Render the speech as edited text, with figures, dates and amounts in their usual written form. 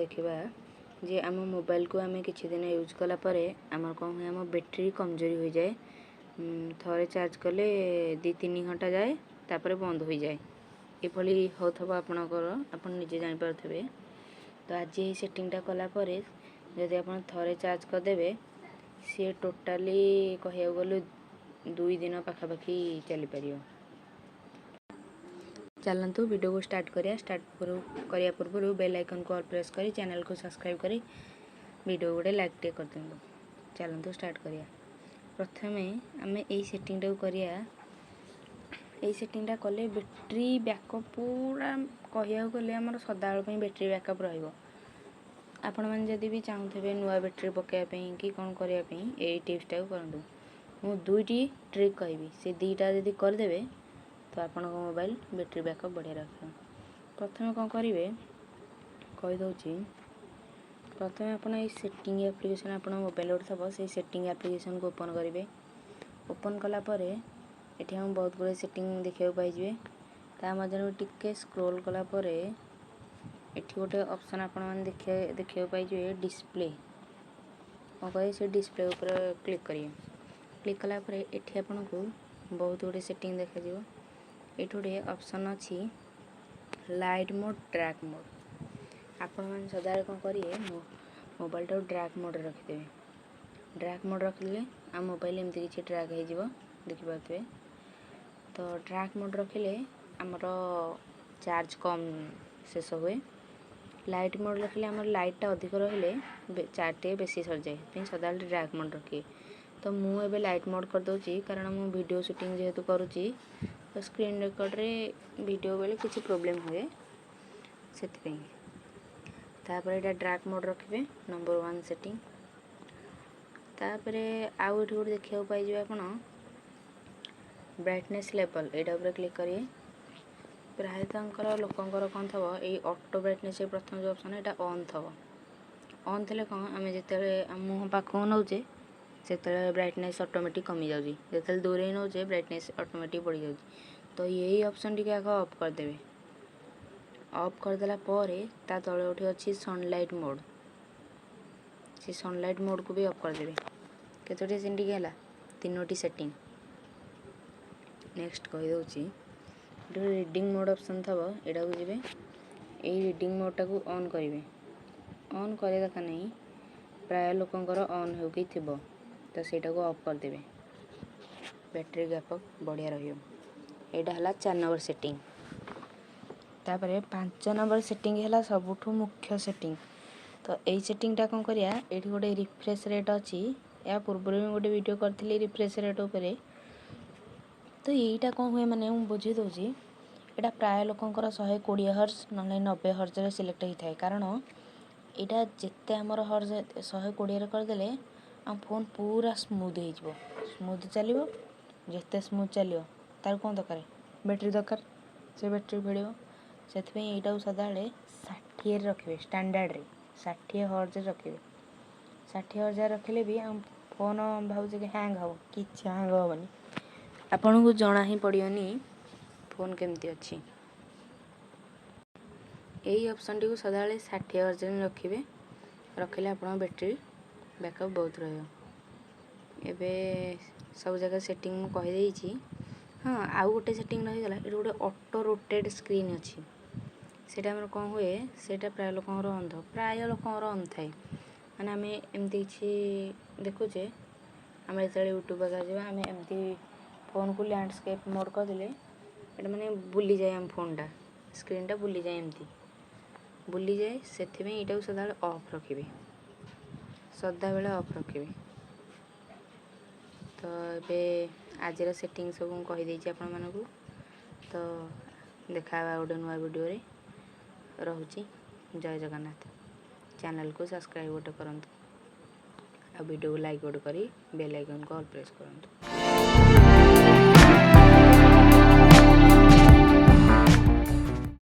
देखा जे आम मोबाइल को आम किसी दिन यूज कला परे आम कौन हुए आम बैटेरी कमजोरी हो जाए। थोड़े चार्ज कले 2-3 घंटा जाए तापर बंद हो जाए। ये होथब आपणकर आप निजे जापे। तो आज ये सेटिंगटा कलापर जदि आप थोड़े चार्ज करदे सी टोटाली कह गले 2 दिन पाखापाखि चली पार। चलतु वीडियो को स्टार्ट करिया। स्टार्ट करिया पूर्व बेल आइकन को ऑल प्रेस करी चैनल को सब्सक्राइब करी वीडियो गोटे लाइक टे कर दिंतु। चलतु स्टार्ट करिया। प्रथमे आम यही सेटिंगटा करिया। यही सेटिंगटा कले बैटेरी बैकअप पूरा कह गले आम सदाबेल बैटेरी बैकअप रहिबो। आपण मैंने जदि भी चाहूथे नुआ बैटेरी पकाइवाई कि कौन करने यही टिप्सटा करूँ। मु 2टी ट्रिक कहि से 2टा जदि करदे तो आपण मोबाइल बैटेरी बैकअप बढ़िया रख। प्रथम कौन करेंगे कहीदे। प्रथम आपड़ ये सेटिंग एप्लिकेशन आप मोबाइल गोटे थब से सेटिंग एप्लिकेशन को ओपन करेंगे। ओपन कलापर ये हम बहुत गुड़े सेटिंग देखा पाइबे। ता मध्य टिके स्क्रोल कलापर ये गोटे ऑप्शन आपण मैंने देखा पाइबे डिस्प्ले। कौन कहे से डिस्प्ले ऊपर क्लिक करिए। क्लिक कलापर ये आपन को बहुत गुड़े सेटिंग देखा। ये गोटे ऑप्शन अच्छी लाइट मोड ट्रैक मोड। आपण मैंने सदा कौन करेंगे मोबाइल टाक ट्रैक मोड रखिदेवे। ट्रैक मोड रखिले आ मोबाइल एमती किसी ट्रैक हो देखिपे। तो ट्रैक मोड रखिले आमर चार्ज कम शेष हुए। लाइट मोड रखिले आमर लाइटटा अधिक रहिले चार्ज टे बेसी सर जाए। सदा ट्रैक मोड रखिए। तो मुझे लाइट मोड कर दूसरी कारण मु वीडियो शूटिंग जेहेतु करुँची तो स्क्रीन रेकर्ड रे वीडियो बेले किसी प्रोब्लेम हुए से। तापर ये ट्रैक मोड रखिए नंबर 1 सेटिंग। तापर आउ ये गोटे देखा पाइबे आप ब्राइटनेस लेवल यहाँ क्लिक करिए। प्रायतः लोकंर कौन थब ये ऑटो ब्राइटनेस प्रथम जो ऑप्शन यहाँ ऑन थब। ऑन थे कौन आम जो मुँह पाख नौचे से ब्राइटनेस ऑटोमेटिक कमी जाऊँगी। जो दूर ही नौचे ब्राइटनेस ऑटोमेटिक बढ़ी जाऊँगी। तो यही ऑप्शन टी आग ऑफ करदे। ऑफ करदेला ता तले उठे अच्छी सनलाइट मोड। से सनलाइट मोड को भी ऑफ करदे। केतोटी सेटिंग है 3टी सेटिंग। नेक्स्ट कहीदे रीडिंग मोड ऑप्शन थब यहाँ को जी। यही रीडिंग मोडटा को ऑन करेंगे। ऑन करे देखा नहीं प्राय लोकंर ऑन हो कि थी तो सेटा को ऑफ करदे। बैटेरी बैकअप बढ़िया रहियो। यहाँ है 4 नंबर सेटिंग। तापर 5 नंबर सेटिंग है सबुठ मुख्य सेटिंग। तो यही सेटिंगटा कौन करिया ये गोटे रिफ्रेश रेट अच्छी। या पूर्व में गोटे वीडियो करी रिफ्रेश रेट उपर। तो यहीटा कौन हुए मैंने बुझे दूसरी यहाँ प्राय लोकंर 120 हर्ज ना 90 हर्ज सिलेक्ट होता है। कारण यहाँ जिते आमर हर्ज 120 करदे आम फोन पूरा स्मूथ हो स्मूथ चलो। जिते स्मूथ चलो तार कौन दरकार बैटेरी दरकार से बैटेरी भिड़ से यहाँ सदा 60 रखिए स्टैंडर्ड रे 60 हर्ज रखिए। 60 हर्ज रखिले भी आम फोन भावुचे कि हैंग हम कि हैंग हेनी। आपन को जना ही पड़ोनी फोन केमती अच्छी। यही ऑप्शन टी को सदा 60 हर्ज रखिए। रखिले आप बैटेरी बैकअप बहुत रहे। सब जगह सेटिंग मु कहीदे। हाँ आउ गोटे सेटिंग रहीगला ये गोटे ऑटो रोटेट स्क्रीन अच्छी। सेटा हमर कौन हुए सेटा प्राय लोकंर ऑन थाए। माने आम एमती किसी देखुचे आम जो यूट्यूब आम एमती फोन को लैंडस्केप मोड करदे ये मैंने बुली जाए आम फोनटा स्क्रीनटा बुली जाए एमती बुली जाए से यहाँ सदा ऑफ रखिए। सदा बेले ऑफ रखिए। तो ये आज सेटिंग सब कहीदे आपण मानू। तो देखा गोटे नुआ वीडियो रे रहुची। जय जगन्नाथ। चैनल को सब्सक्राइब गोटे करूँ। आ वीडियो को लाइक गोटे करी बेल आइकन को ऑल प्रेस करूँ।